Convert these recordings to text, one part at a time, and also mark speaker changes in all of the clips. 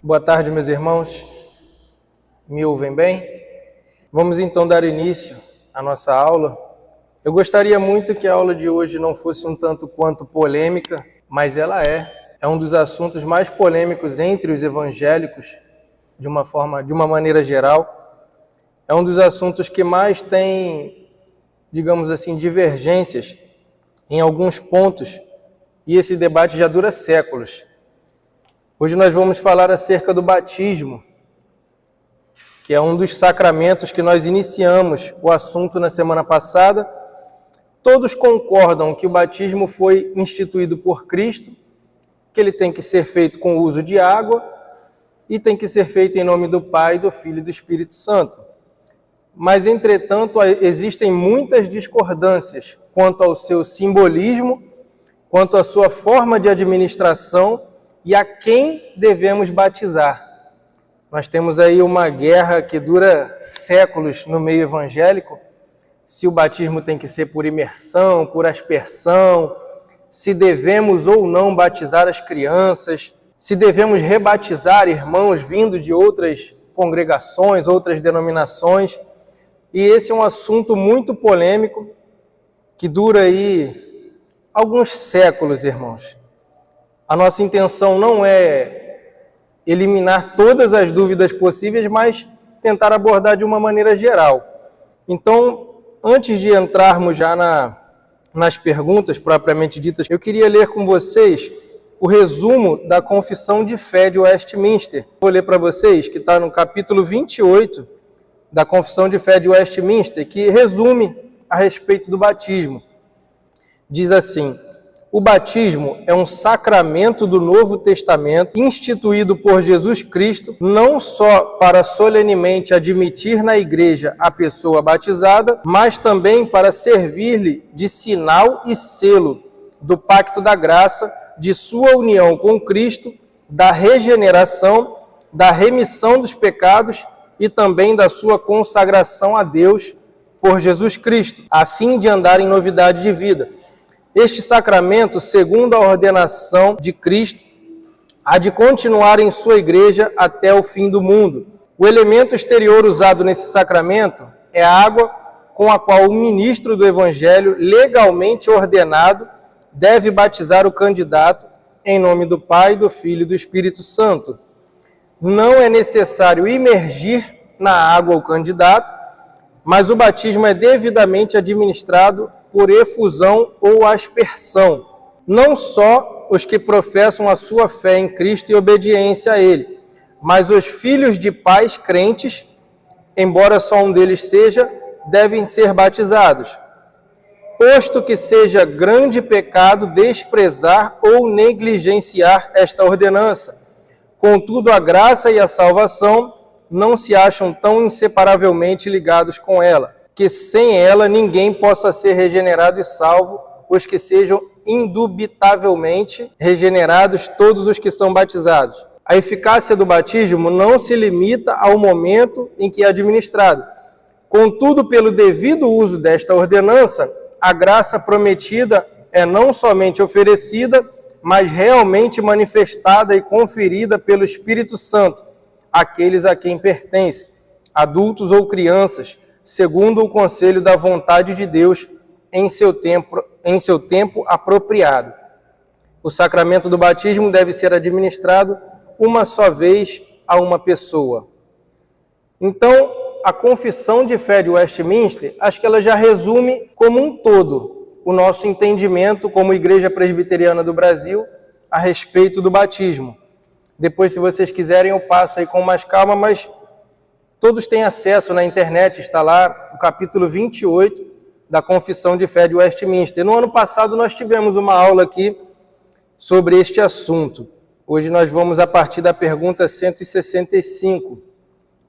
Speaker 1: Boa tarde, meus irmãos. Me ouvem bem? Vamos então dar início à nossa aula. Eu gostaria muito que a aula de hoje não fosse um tanto quanto polêmica, mas ela é. É um dos assuntos mais polêmicos entre os evangélicos, de uma maneira geral. É um dos assuntos que mais tem, digamos assim, divergências em alguns pontos, e esse debate já dura séculos. Hoje nós vamos falar acerca do batismo, que é um dos sacramentos que nós iniciamos o assunto na semana passada. Todos concordam que o batismo foi instituído por Cristo, que ele tem que ser feito com o uso de água e tem que ser feito em nome do Pai, do Filho e do Espírito Santo. Mas, entretanto, existem muitas discordâncias quanto ao seu simbolismo, quanto à sua forma de administração e a quem devemos batizar. Nós temos aí uma guerra que dura séculos no meio evangélico, se o batismo tem que ser por imersão, por aspersão, se devemos ou não batizar as crianças, se devemos rebatizar irmãos vindo de outras congregações, outras denominações. E esse é um assunto muito polêmico, que dura aí alguns séculos, irmãos. A nossa intenção não é eliminar todas as dúvidas possíveis, mas tentar abordar de uma maneira geral. Então, antes de entrarmos já nas perguntas propriamente ditas, eu queria ler com vocês o resumo da Confissão de Fé de Westminster. Vou ler para vocês, que está no capítulo 28 da Confissão de Fé de Westminster, que resume a respeito do batismo. Diz assim: o batismo é um sacramento do Novo Testamento instituído por Jesus Cristo, não só para solenemente admitir na igreja a pessoa batizada, mas também para servir-lhe de sinal e selo do pacto da graça, de sua união com Cristo, da regeneração, da remissão dos pecados e também da sua consagração a Deus por Jesus Cristo, a fim de andar em novidade de vida. Este sacramento, segundo a ordenação de Cristo, há de continuar em sua igreja até o fim do mundo. O elemento exterior usado nesse sacramento é a água com a qual o ministro do Evangelho, legalmente ordenado, deve batizar o candidato em nome do Pai, do Filho e do Espírito Santo. Não é necessário imergir na água o candidato, mas o batismo é devidamente administrado por efusão ou aspersão. Não só os que professam a sua fé em Cristo e obediência a Ele, mas os filhos de pais crentes, embora só um deles seja, devem ser batizados. Posto que seja grande pecado desprezar ou negligenciar esta ordenança, contudo a graça e a salvação não se acham tão inseparavelmente ligados com ela, que sem ela ninguém possa ser regenerado e salvo, os que sejam indubitavelmente regenerados, todos os que são batizados. A eficácia do batismo não se limita ao momento em que é administrado. Contudo, pelo devido uso desta ordenança, a graça prometida é não somente oferecida, mas realmente manifestada e conferida pelo Espírito Santo, àqueles a quem pertence, adultos ou crianças, segundo o conselho da vontade de Deus em seu tempo apropriado. O sacramento do batismo deve ser administrado uma só vez a uma pessoa. Então, a Confissão de Fé de Westminster, acho que ela já resume como um todo o nosso entendimento como Igreja Presbiteriana do Brasil a respeito do batismo. Depois, se vocês quiserem, eu passo aí com mais calma, mas todos têm acesso na internet, está lá o capítulo 28 da Confissão de Fé de Westminster. No ano passado nós tivemos uma aula aqui sobre este assunto. Hoje nós vamos a partir da pergunta 165.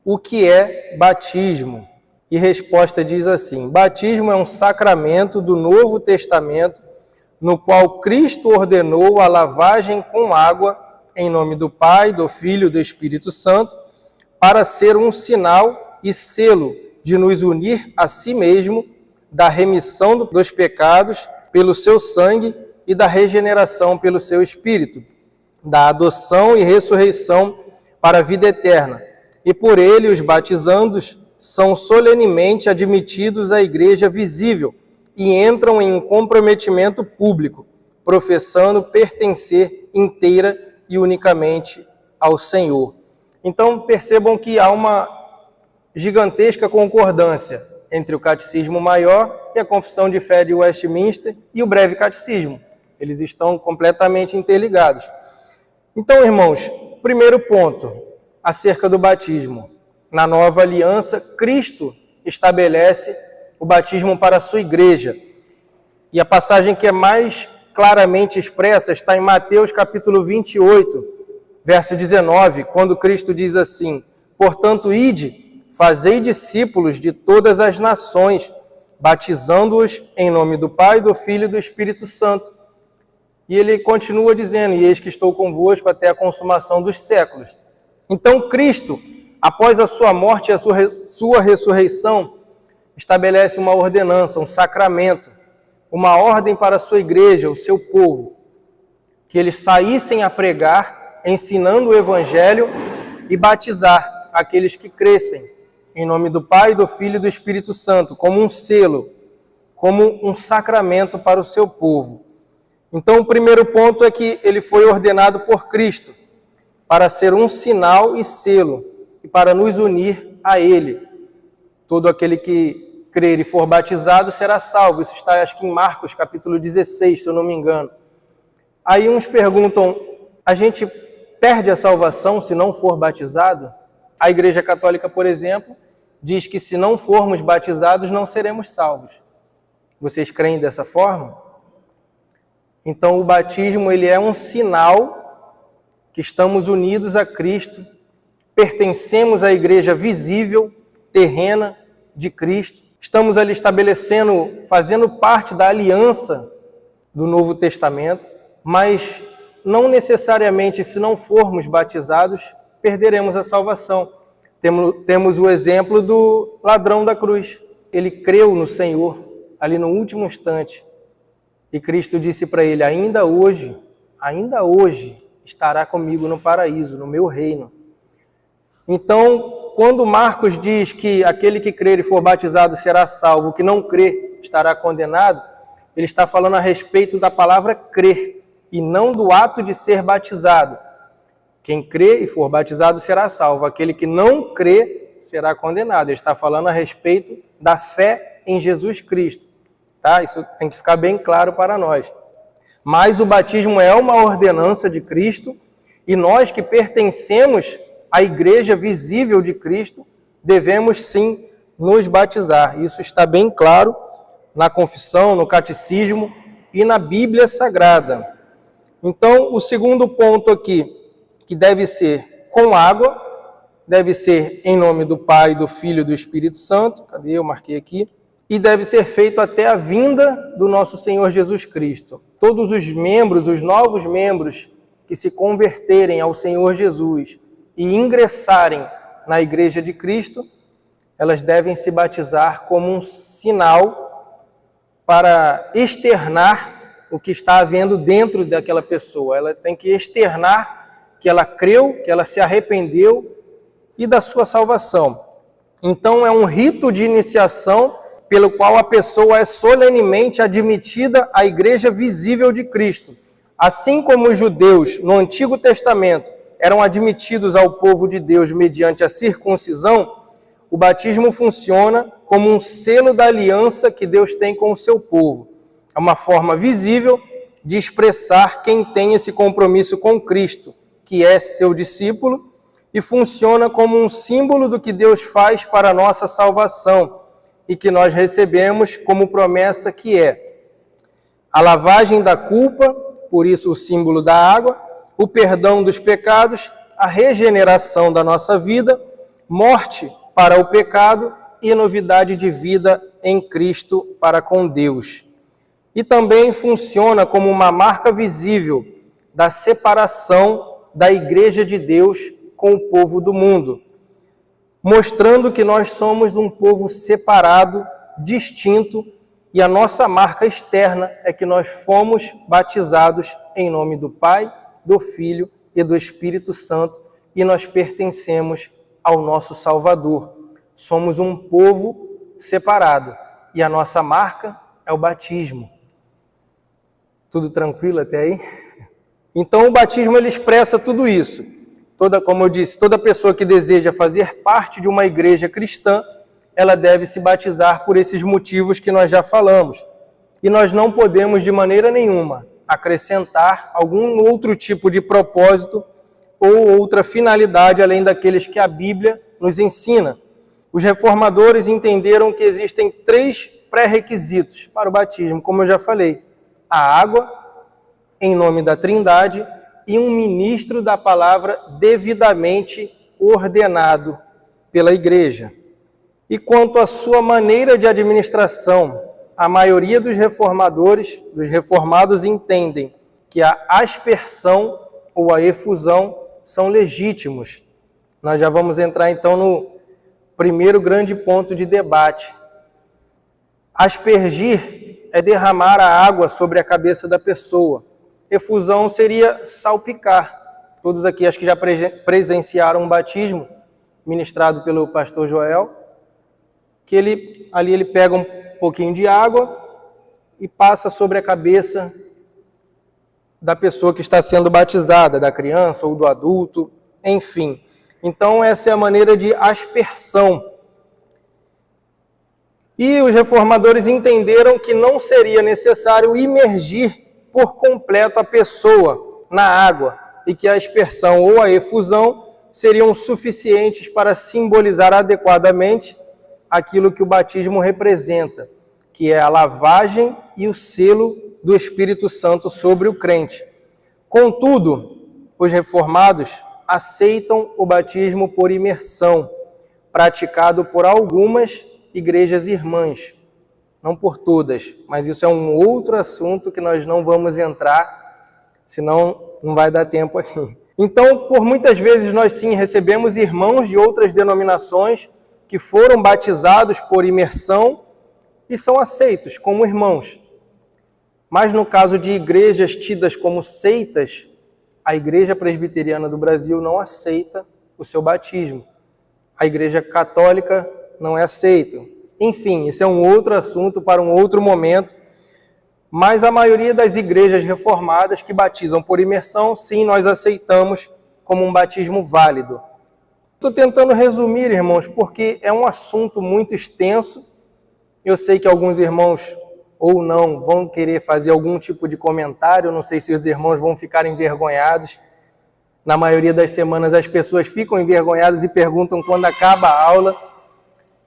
Speaker 1: O que é batismo? E resposta diz assim: batismo é um sacramento do Novo Testamento no qual Cristo ordenou a lavagem com água em nome do Pai, do Filho e do Espírito Santo, para ser um sinal e selo de nos unir a si mesmo, da remissão dos pecados pelo seu sangue e da regeneração pelo seu Espírito, da adoção e ressurreição para a vida eterna, e por ele os batizandos são solenemente admitidos à igreja visível e entram em um comprometimento público, professando pertencer inteira e unicamente ao Senhor. Então percebam que há uma gigantesca concordância entre o Catecismo Maior e a Confissão de Fé de Westminster e o Breve Catecismo. Eles estão completamente interligados. Então, irmãos, primeiro ponto, acerca do batismo. Na Nova Aliança, Cristo estabelece o batismo para a sua igreja. E a passagem que é mais claramente expressa está em Mateus capítulo 28, verso 19, quando Cristo diz assim: portanto, ide, fazei discípulos de todas as nações, batizando-os em nome do Pai, do Filho e do Espírito Santo. E ele continua dizendo: e eis que estou convosco até a consumação dos séculos. Então Cristo, após a sua morte e a sua ressurreição, estabelece uma ordenança, um sacramento, uma ordem para a sua igreja, o seu povo, que eles saíssem a pregar, ensinando o Evangelho e batizar aqueles que crescem, em nome do Pai, do Filho e do Espírito Santo, como um selo, como um sacramento para o seu povo. Então, o primeiro ponto é que ele foi ordenado por Cristo para ser um sinal e selo, e para nos unir a ele. Todo aquele que crer e for batizado será salvo. Isso está, acho que em Marcos, capítulo 16, se eu não me engano. Aí uns perguntam, a gente perde a salvação se não for batizado? A Igreja Católica, por exemplo, diz que se não formos batizados, não seremos salvos. Vocês creem dessa forma? Então, o batismo ele é um sinal que estamos unidos a Cristo, pertencemos à igreja visível, terrena de Cristo, estamos ali estabelecendo, fazendo parte da aliança do Novo Testamento, mas não necessariamente, se não formos batizados, perderemos a salvação. Temos o exemplo do ladrão da cruz. Ele creu no Senhor, ali no último instante, e Cristo disse para ele: ainda hoje estará comigo no paraíso, no meu reino. Então, quando Marcos diz que aquele que crer e for batizado será salvo, o que não crer estará condenado, ele está falando a respeito da palavra crer, e não do ato de ser batizado. Quem crê e for batizado será salvo, aquele que não crê será condenado. Ele está falando a respeito da fé em Jesus Cristo. Tá? Isso tem que ficar bem claro para nós. Mas o batismo é uma ordenança de Cristo, e nós que pertencemos à igreja visível de Cristo, devemos sim nos batizar. Isso está bem claro na confissão, no catecismo e na Bíblia Sagrada. Então, o segundo ponto aqui, que deve ser com água, deve ser em nome do Pai, do Filho e do Espírito Santo. Cadê? Eu marquei aqui. E deve ser feito até a vinda do nosso Senhor Jesus Cristo. Todos os membros, os novos membros que se converterem ao Senhor Jesus e ingressarem na Igreja de Cristo, elas devem se batizar como um sinal para externar o que está havendo dentro daquela pessoa. Ela tem que externar que ela creu, que ela se arrependeu e da sua salvação. Então é um rito de iniciação pelo qual a pessoa é solenemente admitida à igreja visível de Cristo. Assim como os judeus no Antigo Testamento eram admitidos ao povo de Deus mediante a circuncisão, o batismo funciona como um selo da aliança que Deus tem com o seu povo. É uma forma visível de expressar quem tem esse compromisso com Cristo, que é seu discípulo, e funciona como um símbolo do que Deus faz para a nossa salvação, e que nós recebemos como promessa, que é a lavagem da culpa, por isso o símbolo da água, o perdão dos pecados, a regeneração da nossa vida, morte para o pecado e novidade de vida em Cristo para com Deus. E também funciona como uma marca visível da separação da Igreja de Deus com o povo do mundo, mostrando que nós somos um povo separado, distinto, e a nossa marca externa é que nós fomos batizados em nome do Pai, do Filho e do Espírito Santo, e nós pertencemos ao nosso Salvador. Somos um povo separado e a nossa marca é o batismo. Tudo tranquilo até aí? Então o batismo ele expressa tudo isso. Como eu disse, toda pessoa que deseja fazer parte de uma igreja cristã, ela deve se batizar por esses motivos que nós já falamos. E nós não podemos de maneira nenhuma acrescentar algum outro tipo de propósito ou outra finalidade além daqueles que a Bíblia nos ensina. Os reformadores entenderam que existem 3 pré-requisitos para o batismo, como eu já falei: a água, em nome da Trindade, e um ministro da palavra devidamente ordenado pela igreja. E quanto à sua maneira de administração, a maioria dos reformados entendem que a aspersão ou a efusão são legítimos. Nós já vamos entrar então no primeiro grande ponto de debate. Aspergir é derramar a água sobre a cabeça da pessoa. Efusão seria salpicar. Todos aqui acho que já presenciaram um batismo ministrado pelo pastor Joel, que ele pega um pouquinho de água e passa sobre a cabeça da pessoa que está sendo batizada, da criança ou do adulto, enfim. Então essa é a maneira de aspersão. E os reformadores entenderam que não seria necessário imergir por completo a pessoa na água e que a aspersão ou a efusão seriam suficientes para simbolizar adequadamente aquilo que o batismo representa, que é a lavagem e o selo do Espírito Santo sobre o crente. Contudo, os reformados aceitam o batismo por imersão, praticado por algumas igrejas irmãs, não por todas, mas isso é um outro assunto que nós não vamos entrar, senão não vai dar tempo aqui. Então, por muitas vezes nós sim recebemos irmãos de outras denominações que foram batizados por imersão e são aceitos como irmãos. Mas no caso de igrejas tidas como seitas, a Igreja Presbiteriana do Brasil não aceita o seu batismo. A Igreja Católica não é aceita. Enfim, esse é um outro assunto para um outro momento. Mas a maioria das igrejas reformadas que batizam por imersão, sim, nós aceitamos como um batismo válido. Estou tentando resumir, irmãos, porque é um assunto muito extenso. Eu sei que alguns irmãos ou não vão querer fazer algum tipo de comentário. Eu não sei se os irmãos vão ficar envergonhados. Na maioria das semanas as pessoas ficam envergonhadas e perguntam quando acaba a aula.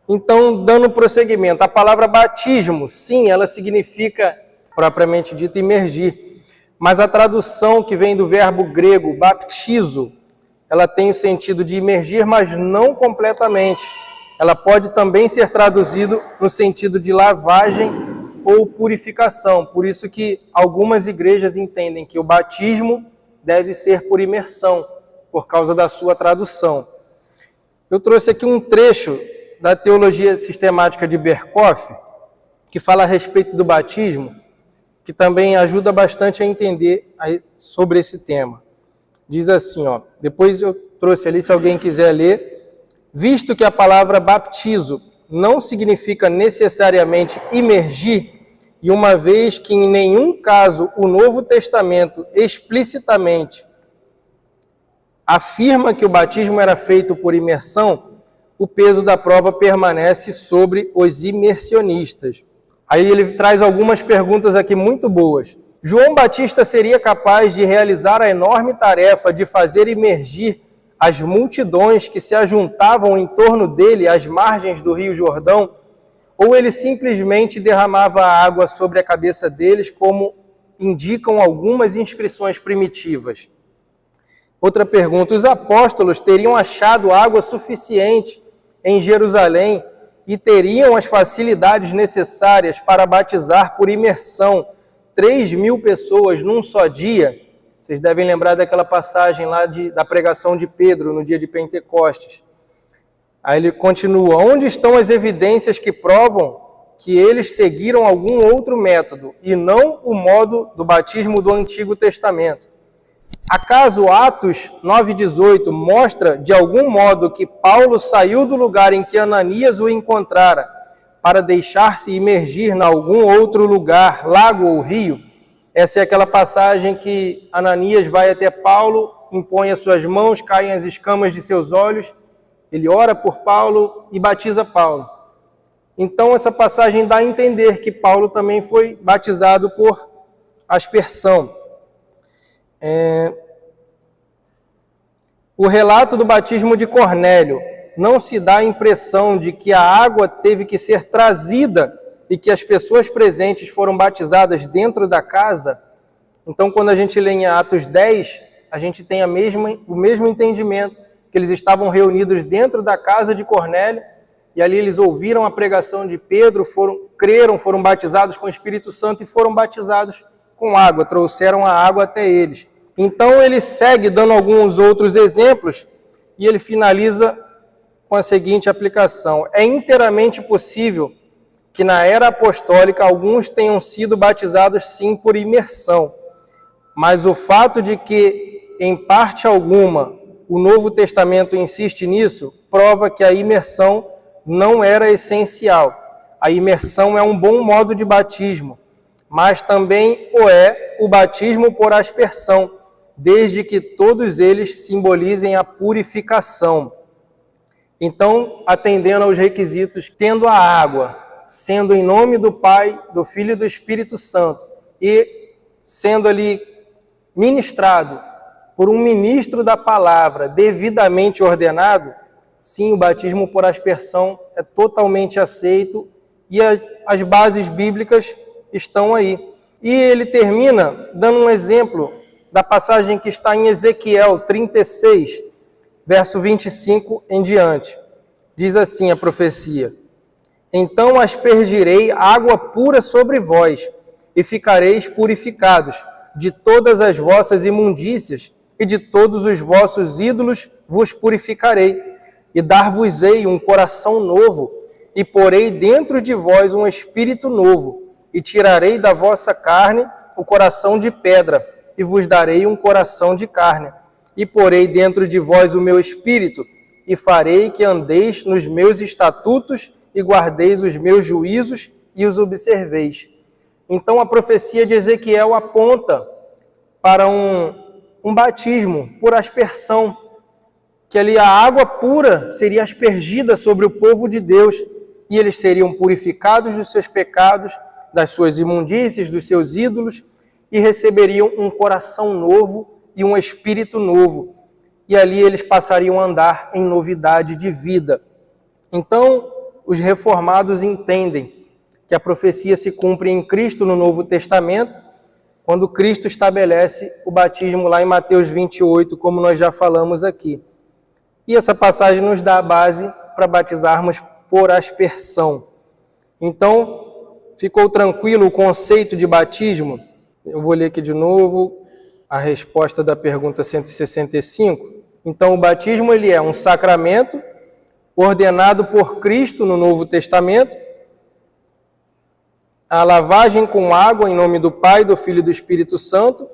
Speaker 1: Então, dando prosseguimento, a palavra batismo, sim, ela significa, propriamente dito, imergir. Mas a tradução que vem do verbo grego baptizo, ela tem o sentido de imergir, mas não completamente. Ela pode também ser traduzida no sentido de lavagem ou purificação. Por isso que algumas igrejas entendem que o batismo deve ser por imersão, por causa da sua tradução. Eu trouxe aqui um trecho da Teologia Sistemática de Berkhof, que fala a respeito do batismo, que também ajuda bastante a entender sobre esse tema. Diz assim, depois eu trouxe ali, se alguém quiser ler: visto que a palavra baptizo não significa necessariamente imergir, e uma vez que em nenhum caso o Novo Testamento explicitamente afirma que o batismo era feito por imersão, o peso da prova permanece sobre os imersionistas. Aí ele traz algumas perguntas aqui muito boas. João Batista seria capaz de realizar a enorme tarefa de fazer imergir as multidões que se ajuntavam em torno dele às margens do Rio Jordão, ou ele simplesmente derramava a água sobre a cabeça deles, como indicam algumas inscrições primitivas? Outra pergunta: os apóstolos teriam achado água suficiente em Jerusalém e teriam as facilidades necessárias para batizar por imersão 3.000 pessoas num só dia? Vocês devem lembrar daquela passagem lá da pregação de Pedro no dia de Pentecostes. Aí ele continua: onde estão as evidências que provam que eles seguiram algum outro método e não o modo do batismo do Antigo Testamento? Acaso Atos 9,18 mostra de algum modo que Paulo saiu do lugar em que Ananias o encontrara para deixar-se imergir em algum outro lugar, lago ou rio? Essa é aquela passagem que Ananias vai até Paulo, impõe as suas mãos, caem as escamas de seus olhos, ele ora por Paulo e batiza Paulo. Então essa passagem dá a entender que Paulo também foi batizado por aspersão. O relato do batismo de Cornélio não se dá a impressão de que a água teve que ser trazida e que as pessoas presentes foram batizadas dentro da casa. Então, quando a gente lê em Atos 10, a gente tem o mesmo entendimento, que eles estavam reunidos dentro da casa de Cornélio, e ali eles ouviram a pregação de Pedro, creram, foram batizados com o Espírito Santo e foram batizados com água, trouxeram a água até eles. Então ele segue dando alguns outros exemplos e ele finaliza com a seguinte aplicação: é inteiramente possível que na era apostólica alguns tenham sido batizados sim por imersão, mas o fato de que, em parte alguma, o Novo Testamento insiste nisso, prova que a imersão não era essencial. A imersão é um bom modo de batismo, mas também o batismo por aspersão, desde que todos eles simbolizem a purificação. Então, atendendo aos requisitos, tendo a água, sendo em nome do Pai, do Filho e do Espírito Santo, e sendo ali ministrado por um ministro da palavra devidamente ordenado, sim, o batismo por aspersão é totalmente aceito e as bases bíblicas estão aí. E ele termina dando um exemplo da passagem que está em Ezequiel 36, verso 25 em diante. Diz assim a profecia: então aspergirei água pura sobre vós, e ficareis purificados de todas as vossas imundícias, e de todos os vossos ídolos vos purificarei, e dar-vos-ei um coração novo, e porei dentro de vós um espírito novo, e tirarei da vossa carne o coração de pedra, e vos darei um coração de carne, e porei dentro de vós o meu espírito, e farei que andeis nos meus estatutos, e guardeis os meus juízos, e os observeis. Então a profecia de Ezequiel aponta para um batismo por aspersão, que ali a água pura seria aspergida sobre o povo de Deus, e eles seriam purificados dos seus pecados, das suas imundícias, dos seus ídolos, e receberiam um coração novo e um espírito novo. E ali eles passariam a andar em novidade de vida. Então, os reformados entendem que a profecia se cumpre em Cristo no Novo Testamento, quando Cristo estabelece o batismo lá em Mateus 28, como nós já falamos aqui. E essa passagem nos dá a base para batizarmos por aspersão. Então, ficou tranquilo o conceito de batismo? Eu vou ler aqui de novo a resposta da pergunta 165. Então, o batismo ele é um sacramento ordenado por Cristo no Novo Testamento, a lavagem com água em nome do Pai, do Filho e do Espírito Santo,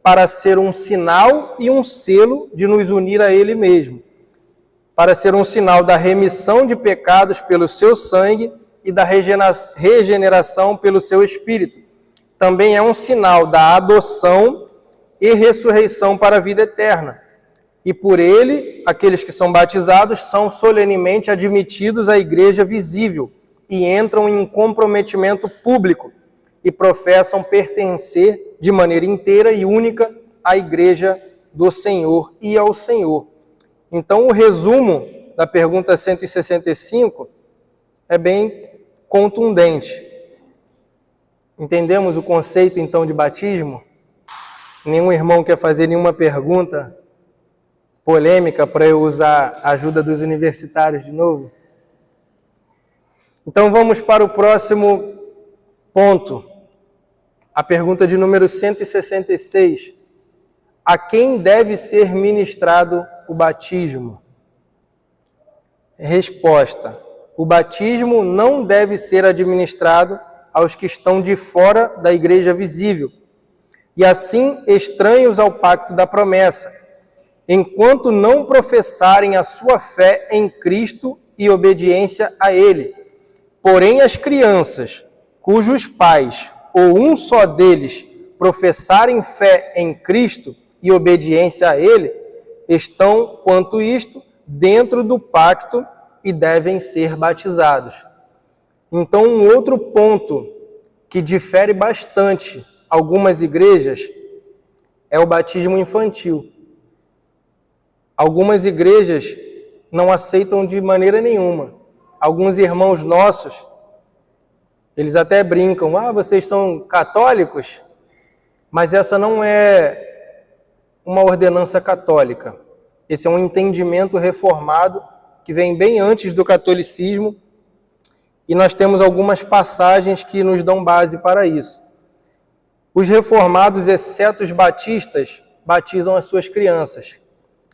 Speaker 1: para ser um sinal e um selo de nos unir a Ele mesmo, para ser um sinal da remissão de pecados pelo seu sangue e da regeneração pelo seu Espírito. Também é um sinal da adoção e ressurreição para a vida eterna. E por ele, aqueles que são batizados são solenemente admitidos à igreja visível e entram em um comprometimento público e professam pertencer de maneira inteira e única à igreja do Senhor e ao Senhor. Então, o resumo da pergunta 165 é bem contundente. Entendemos o conceito, então, de batismo? Nenhum irmão quer fazer nenhuma pergunta polêmica para eu usar a ajuda dos universitários de novo? Então vamos para o próximo ponto. A pergunta de número 166. A quem deve ser ministrado o batismo? Resposta. O batismo não deve ser administrado aos que estão de fora da igreja visível, e assim estranhos ao pacto da promessa, enquanto não professarem a sua fé em Cristo e obediência a Ele. Porém, as crianças, cujos pais ou um só deles professarem fé em Cristo e obediência a Ele, estão, quanto isto, dentro do pacto e devem ser batizados. Então, um outro ponto que difere bastante algumas igrejas é o batismo infantil. Algumas igrejas não aceitam de maneira nenhuma. Alguns irmãos nossos, eles até brincam, vocês são católicos? Mas essa não é uma ordenança católica. Esse é um entendimento reformado que vem bem antes do catolicismo, e nós temos algumas passagens que nos dão base para isso. Os reformados, exceto os batistas, batizam as suas crianças.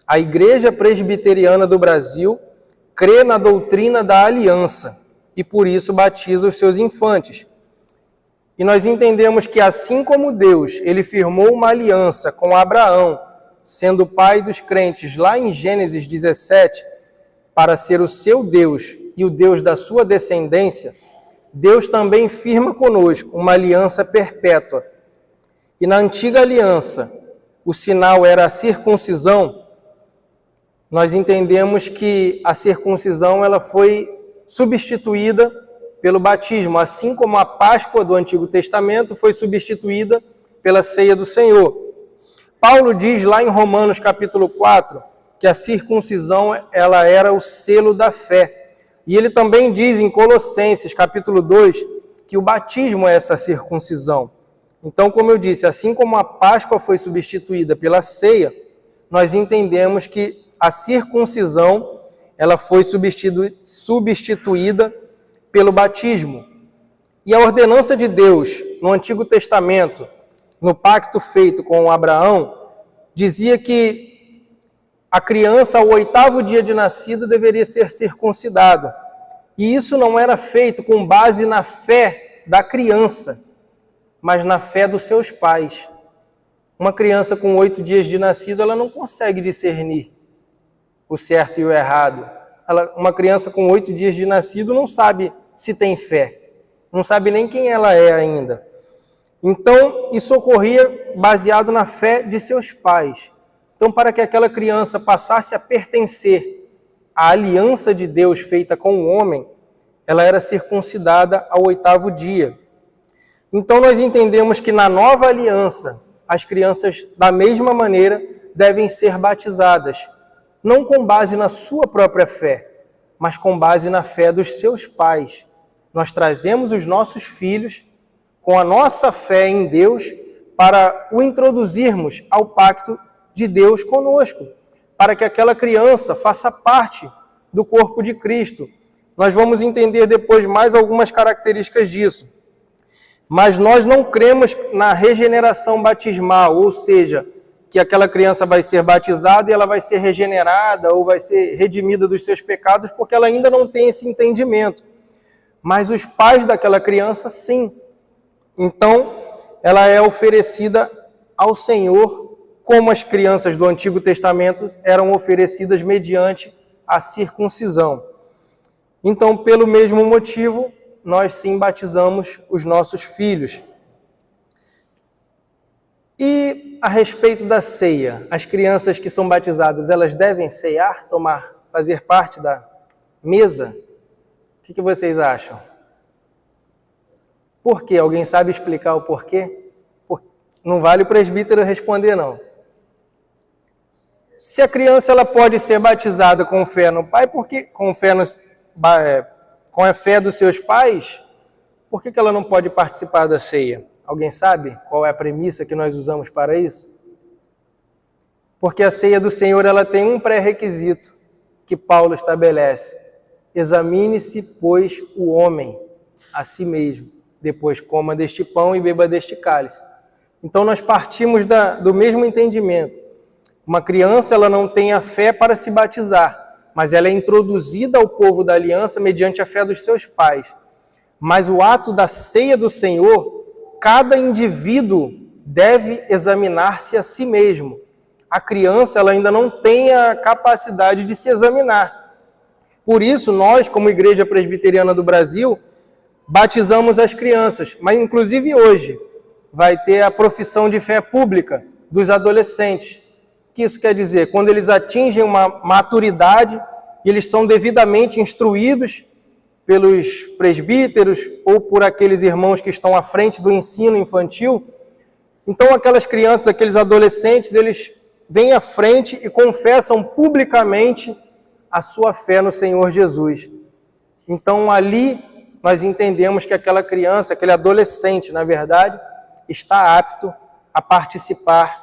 Speaker 1: A Igreja Presbiteriana do Brasil crê na doutrina da aliança e, por isso, batiza os seus infantes. E nós entendemos que, assim como Deus, ele firmou uma aliança com Abraão, sendo o pai dos crentes, lá em Gênesis 17, para ser o seu Deus e o Deus da sua descendência, Deus também firma conosco uma aliança perpétua. E na antiga aliança, o sinal era a circuncisão. Nós entendemos que a circuncisão ela foi substituída pelo batismo, assim como a Páscoa do Antigo Testamento foi substituída pela ceia do Senhor. Paulo diz lá em Romanos capítulo 4 que a circuncisão ela era o selo da fé. E ele também diz em Colossenses capítulo 2 que o batismo é essa circuncisão. Então, como eu disse, assim como a Páscoa foi substituída pela ceia, nós entendemos que a circuncisão ela foi substituída pelo batismo. E a ordenança de Deus no Antigo Testamento, no pacto feito com Abraão, dizia que a criança, ao 8º dia de nascida, deveria ser circuncidada. E isso não era feito com base na fé da criança, mas na fé dos seus pais. Uma criança com 8 dias de nascido, ela não consegue discernir o certo e o errado. Uma criança com 8 dias de nascido não sabe se tem fé, não sabe nem quem ela é ainda. Então, isso ocorria baseado na fé de seus pais. Então, para que aquela criança passasse a pertencer à aliança de Deus feita com o homem, ela era circuncidada ao 8º dia. Então, nós entendemos que na nova aliança, as crianças, da mesma maneira, devem ser batizadas, não com base na sua própria fé, mas com base na fé dos seus pais. Nós trazemos os nossos filhos com a nossa fé em Deus para o introduzirmos ao pacto de Deus conosco, para que aquela criança faça parte do corpo de Cristo. Nós vamos entender depois mais algumas características disso. Mas nós não cremos na regeneração batismal, ou seja, que aquela criança vai ser batizada e ela vai ser regenerada ou vai ser redimida dos seus pecados, porque ela ainda não tem esse entendimento. Mas os pais daquela criança, sim. Então, ela é oferecida ao Senhor, como as crianças do Antigo Testamento eram oferecidas mediante a circuncisão. Então, pelo mesmo motivo, nós sim batizamos os nossos filhos. E a respeito da ceia, as crianças que são batizadas, elas devem ceiar, fazer parte da mesa? O que vocês acham? Por quê? Alguém sabe explicar o porquê? Não vale o presbítero responder, não. Se a criança ela pode ser batizada com fé no pai, com a fé dos seus pais, por que ela não pode participar da ceia? Alguém sabe qual é a premissa que nós usamos para isso? Porque a ceia do Senhor ela tem um pré-requisito que Paulo estabelece. Examine-se, pois, o homem a si mesmo. Depois coma deste pão e beba deste cálice. Então nós partimos do mesmo entendimento. Uma criança ela não tem a fé para se batizar, mas ela é introduzida ao povo da aliança mediante a fé dos seus pais. Mas o ato da ceia do Senhor, cada indivíduo deve examinar-se a si mesmo. A criança ela ainda não tem a capacidade de se examinar. Por isso, nós, como Igreja Presbiteriana do Brasil, batizamos as crianças. Mas, inclusive, hoje, vai ter a profissão de fé pública dos adolescentes. O que isso quer dizer? Quando eles atingem uma maturidade e eles são devidamente instruídos pelos presbíteros ou por aqueles irmãos que estão à frente do ensino infantil, então aquelas crianças, aqueles adolescentes, eles vêm à frente e confessam publicamente a sua fé no Senhor Jesus. Então ali nós entendemos que aquela criança, aquele adolescente, na verdade, está apto a participar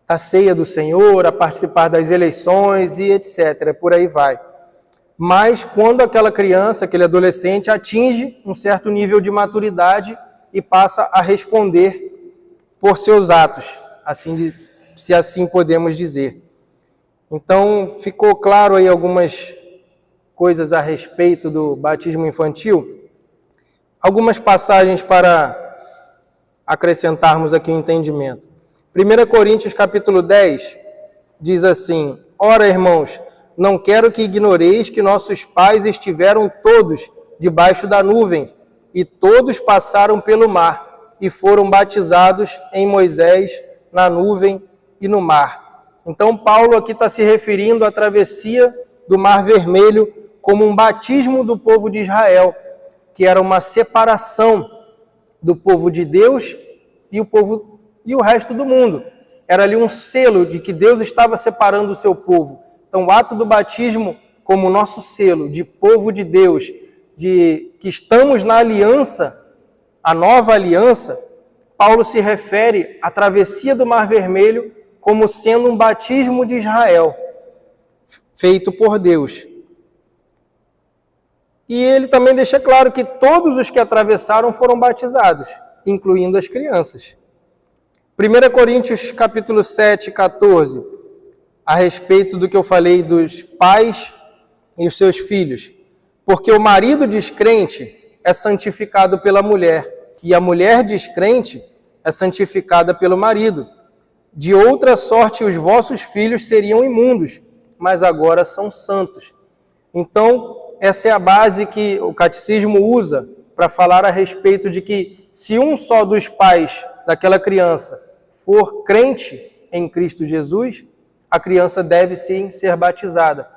Speaker 1: da ceia do Senhor, a participar das eleições e etc. Por aí vai. Mas quando aquela criança, aquele adolescente, atinge um certo nível de maturidade e passa a responder por seus atos, se assim podemos dizer. Então, ficou claro aí algumas coisas a respeito do batismo infantil. Algumas passagens para acrescentarmos aqui o entendimento. 1 Coríntios capítulo 10 diz assim: Ora, irmãos, não quero que ignoreis que nossos pais estiveram todos debaixo da nuvem, e todos passaram pelo mar, e foram batizados em Moisés na nuvem e no mar. Então, Paulo aqui está se referindo à travessia do Mar Vermelho como um batismo do povo de Israel, que era uma separação do povo de Deus e o resto do mundo. Era ali um selo de que Deus estava separando o seu povo. Então, o ato do batismo como nosso selo de povo de Deus, de que estamos na aliança, a nova aliança, Paulo se refere à travessia do Mar Vermelho como sendo um batismo de Israel, feito por Deus. E ele também deixa claro que todos os que atravessaram foram batizados, incluindo as crianças. 1 Coríntios capítulo 7, 14, a respeito do que eu falei dos pais e os seus filhos. Porque o marido descrente é santificado pela mulher, e a mulher descrente é santificada pelo marido. De outra sorte, os vossos filhos seriam imundos, mas agora são santos. Então, essa é a base que o catecismo usa para falar a respeito de que se um só dos pais daquela criança for crente em Cristo Jesus, a criança deve sim ser batizada.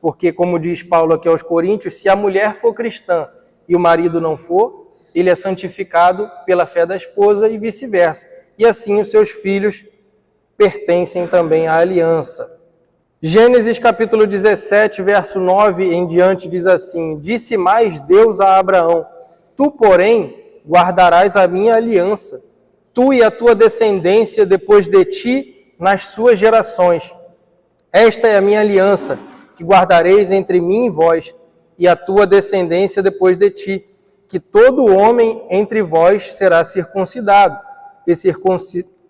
Speaker 1: Porque, como diz Paulo aqui aos Coríntios, se a mulher for cristã e o marido não for, ele é santificado pela fé da esposa e vice-versa. E assim os seus filhos pertencem também à aliança. Gênesis capítulo 17, verso 9 em diante diz assim: Disse mais Deus a Abraão: Tu, porém, guardarás a minha aliança, tu e a tua descendência depois de ti nas suas gerações. Esta é a minha aliança, que guardareis entre mim e vós, e a tua descendência depois de ti, que todo homem entre vós será circuncidado, e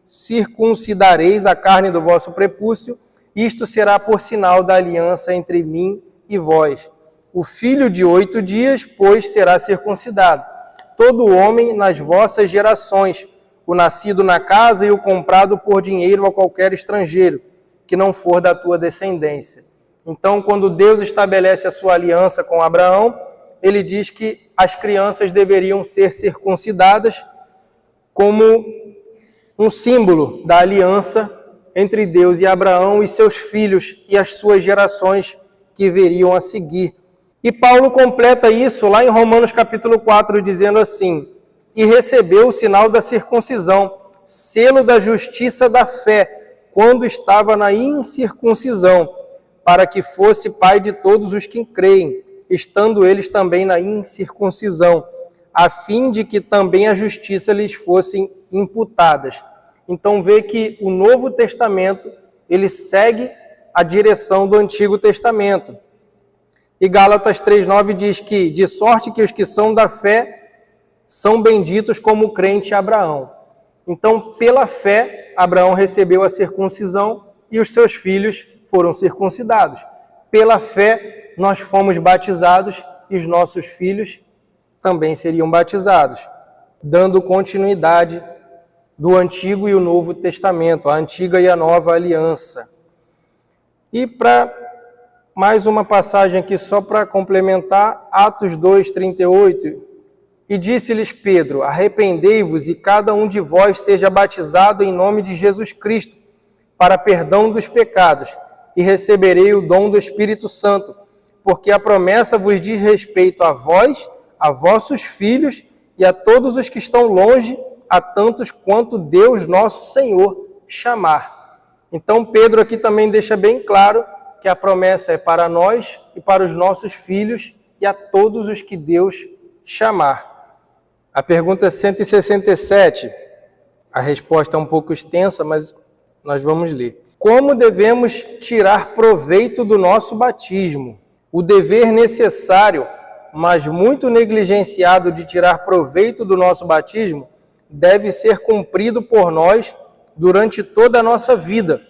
Speaker 1: circuncidareis a carne do vosso prepúcio. Isto será por sinal da aliança entre mim e vós. O filho de 8 dias, pois, será circuncidado. Todo homem nas vossas gerações, o nascido na casa e o comprado por dinheiro a qualquer estrangeiro, que não for da tua descendência. Então, quando Deus estabelece a sua aliança com Abraão, ele diz que as crianças deveriam ser circuncidadas como um símbolo da aliança entre Deus e Abraão e seus filhos e as suas gerações que viriam a seguir. E Paulo completa isso lá em Romanos capítulo 4, dizendo assim: E recebeu o sinal da circuncisão, selo da justiça da fé, quando estava na incircuncisão, para que fosse pai de todos os que creem, estando eles também na incircuncisão, a fim de que também a justiça lhes fosse imputadas. Então vê que o Novo Testamento, ele segue a direção do Antigo Testamento. E Gálatas 3,9 diz que, de sorte que os que são da fé são benditos como o crente Abraão. Então, pela fé, Abraão recebeu a circuncisão e os seus filhos foram circuncidados. Pela fé, nós fomos batizados e os nossos filhos também seriam batizados, dando continuidade do Antigo e o Novo Testamento, a Antiga e a Nova Aliança. E para mais uma passagem aqui só para complementar, Atos 2:38. E disse-lhes Pedro: arrependei-vos e cada um de vós seja batizado em nome de Jesus Cristo, para perdão dos pecados, e receberei o dom do Espírito Santo, porque a promessa vos diz respeito a vós, a vossos filhos e a todos os que estão longe, a tantos quanto Deus nosso Senhor chamar. Então Pedro aqui também deixa bem claro que a promessa é para nós e para os nossos filhos e a todos os que Deus chamar. A pergunta 167, a resposta é um pouco extensa, mas nós vamos ler. Como devemos tirar proveito do nosso batismo? O dever necessário, mas muito negligenciado de tirar proveito do nosso batismo, deve ser cumprido por nós durante toda a nossa vida,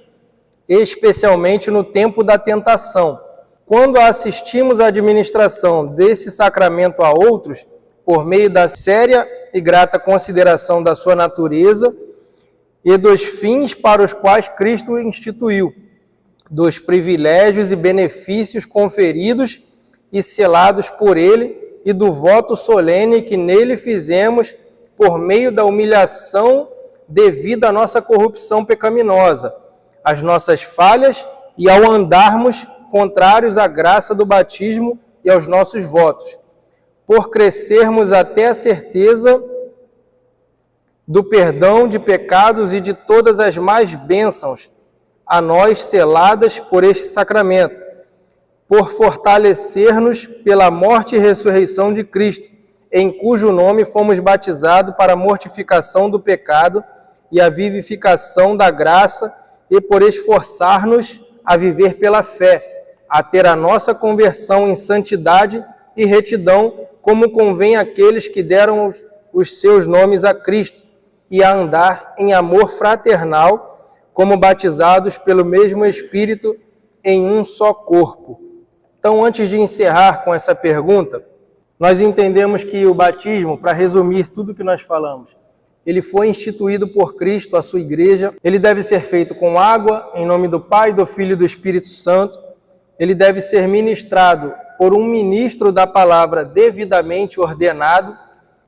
Speaker 1: especialmente no tempo da tentação. Quando assistimos à administração desse sacramento a outros, por meio da séria e grata consideração da sua natureza e dos fins para os quais Cristo o instituiu, dos privilégios e benefícios conferidos e selados por ele e do voto solene que nele fizemos por meio da humilhação devida à nossa corrupção pecaminosa, às nossas falhas e ao andarmos contrários à graça do batismo e aos nossos votos, por crescermos até a certeza do perdão de pecados e de todas as mais bênçãos a nós seladas por este sacramento, por fortalecer-nos pela morte e ressurreição de Cristo, em cujo nome fomos batizados para a mortificação do pecado e a vivificação da graça, e por esforçar-nos a viver pela fé, a ter a nossa conversão em santidade e retidão, como convém àqueles que deram os seus nomes a Cristo, e a andar em amor fraternal, como batizados pelo mesmo Espírito em um só corpo. Então, antes de encerrar com essa pergunta, nós entendemos que o batismo, para resumir tudo que nós falamos, ele foi instituído por Cristo, a sua igreja. Ele deve ser feito com água, em nome do Pai, do Filho e do Espírito Santo. Ele deve ser ministrado por um ministro da palavra devidamente ordenado.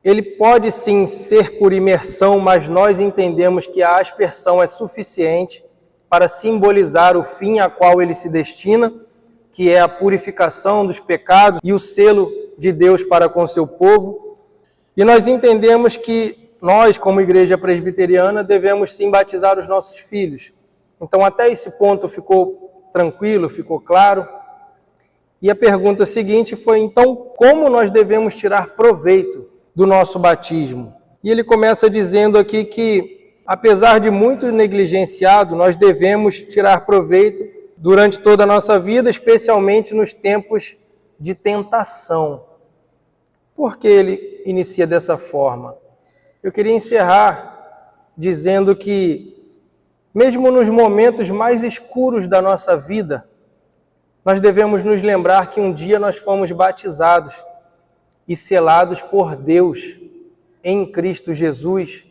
Speaker 1: Ele pode sim ser por imersão, mas nós entendemos que a aspersão é suficiente para simbolizar o fim a qual ele se destina, que é a purificação dos pecados e o selo de Deus para com seu povo. E nós entendemos que nós, como igreja presbiteriana, devemos sim batizar os nossos filhos. Então, até esse ponto ficou tranquilo, ficou claro. E a pergunta seguinte foi, então, como nós devemos tirar proveito do nosso batismo? E ele começa dizendo aqui que, apesar de muito negligenciado, nós devemos tirar proveito durante toda a nossa vida, especialmente nos tempos de tentação. Por que ele inicia dessa forma? Eu queria encerrar dizendo que, mesmo nos momentos mais escuros da nossa vida, nós devemos nos lembrar que um dia nós fomos batizados e selados por Deus em Cristo Jesus,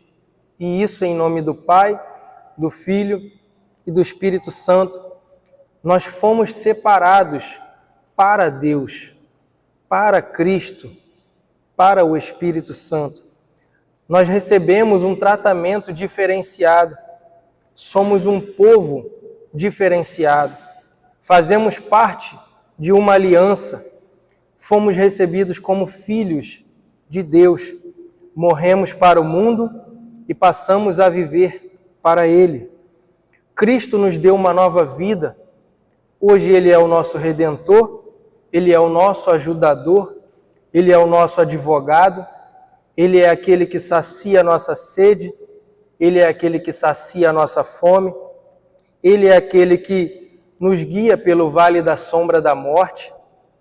Speaker 1: e isso em nome do Pai, do Filho e do Espírito Santo. Nós fomos separados para Deus, para Cristo, para o Espírito Santo. Nós recebemos um tratamento diferenciado, somos um povo diferenciado, fazemos parte de uma aliança, fomos recebidos como filhos de Deus, morremos para o mundo e passamos a viver para Ele. Cristo nos deu uma nova vida, hoje Ele é o nosso Redentor, Ele é o nosso ajudador, Ele é o nosso advogado, Ele é aquele que sacia a nossa sede, Ele é aquele que sacia a nossa fome, Ele é aquele que nos guia pelo vale da sombra da morte,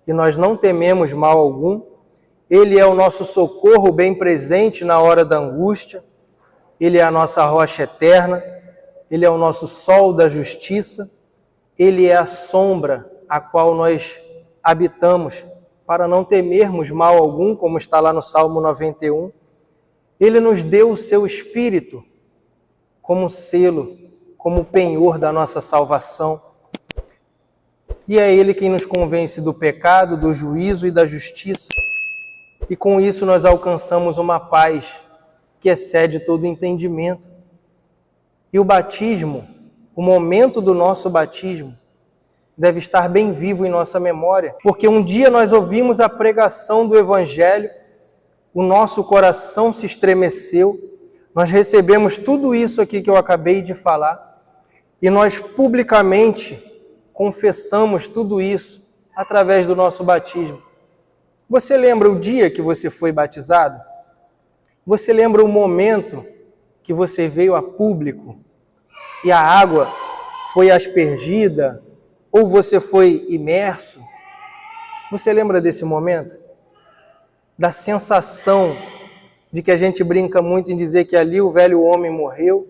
Speaker 1: e nós não tememos mal algum. Ele é o nosso socorro bem presente na hora da angústia, Ele é a nossa rocha eterna, Ele é o nosso sol da justiça, Ele é a sombra a qual nós habitamos, para não temermos mal algum, como está lá no Salmo 91. Ele nos deu o seu Espírito como selo, como penhor da nossa salvação. E é Ele quem nos convence do pecado, do juízo e da justiça. E com isso nós alcançamos uma paz que excede todo entendimento. E o batismo, o momento do nosso batismo, deve estar bem vivo em nossa memória, porque um dia nós ouvimos a pregação do Evangelho, o nosso coração se estremeceu, nós recebemos tudo isso aqui que eu acabei de falar, e nós publicamente confessamos tudo isso através do nosso batismo. Você lembra o dia que você foi batizado? Você lembra o momento que você veio a público e a água foi aspergida ou você foi imerso? Você lembra desse momento? Da sensação de que a gente brinca muito em dizer que ali o velho homem morreu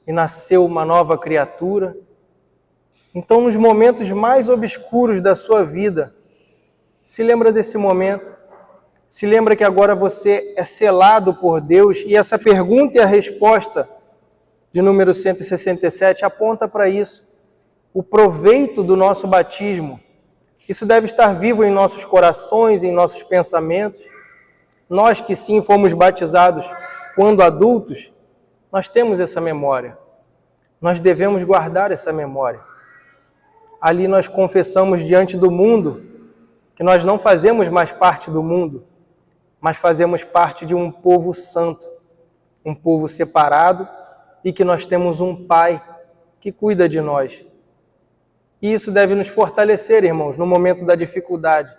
Speaker 1: e nasceu uma nova criatura. Então, nos momentos mais obscuros da sua vida, se lembra desse momento? Se lembra que agora você é selado por Deus? E essa pergunta e a resposta de número 167 aponta para isso. O proveito do nosso batismo, isso deve estar vivo em nossos corações, em nossos pensamentos. Nós que sim fomos batizados quando adultos, nós temos essa memória. Nós devemos guardar essa memória. Ali nós confessamos diante do mundo que nós não fazemos mais parte do mundo, mas fazemos parte de um povo santo, um povo separado e que nós temos um Pai que cuida de nós. E isso deve nos fortalecer, irmãos, no momento da dificuldade.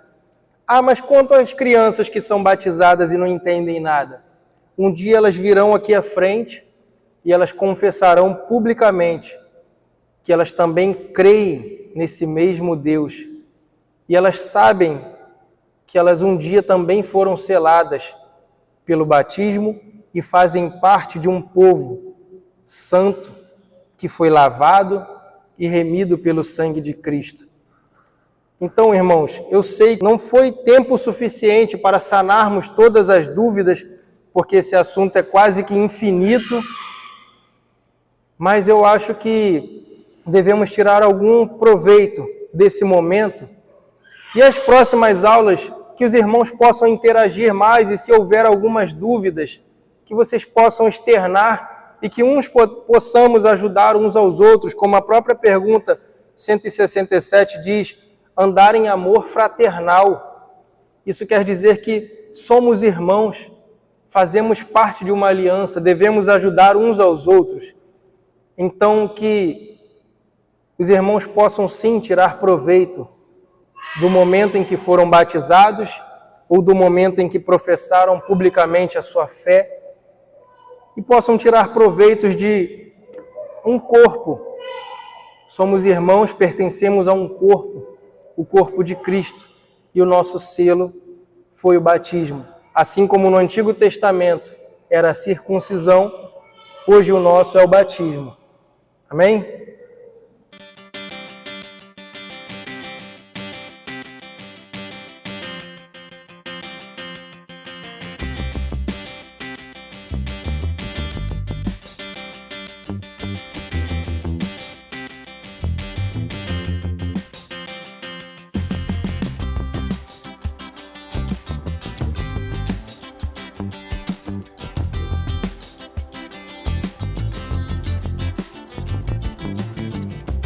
Speaker 1: Ah, mas quanto às crianças que são batizadas e não entendem nada? Um dia elas virão aqui à frente e elas confessarão publicamente que elas também creem nesse mesmo Deus. E elas sabem que elas um dia também foram seladas pelo batismo e fazem parte de um povo santo que foi lavado e remido pelo sangue de Cristo. Então, irmãos, eu sei que não foi tempo suficiente para sanarmos todas as dúvidas, porque esse assunto é quase que infinito, mas eu acho que devemos tirar algum proveito desse momento e as próximas aulas que os irmãos possam interagir mais e se houver algumas dúvidas, que vocês possam externar e que uns possamos ajudar uns aos outros, como a própria pergunta 167 diz, andar em amor fraternal. Isso quer dizer que somos irmãos, fazemos parte de uma aliança, devemos ajudar uns aos outros. Então, que os irmãos possam sim tirar proveito do momento em que foram batizados ou do momento em que professaram publicamente a sua fé e possam tirar proveitos de um corpo. Somos irmãos, pertencemos a um corpo, o corpo de Cristo, e o nosso selo foi o batismo. Assim como no Antigo Testamento era a circuncisão, hoje o nosso é o batismo. Amém?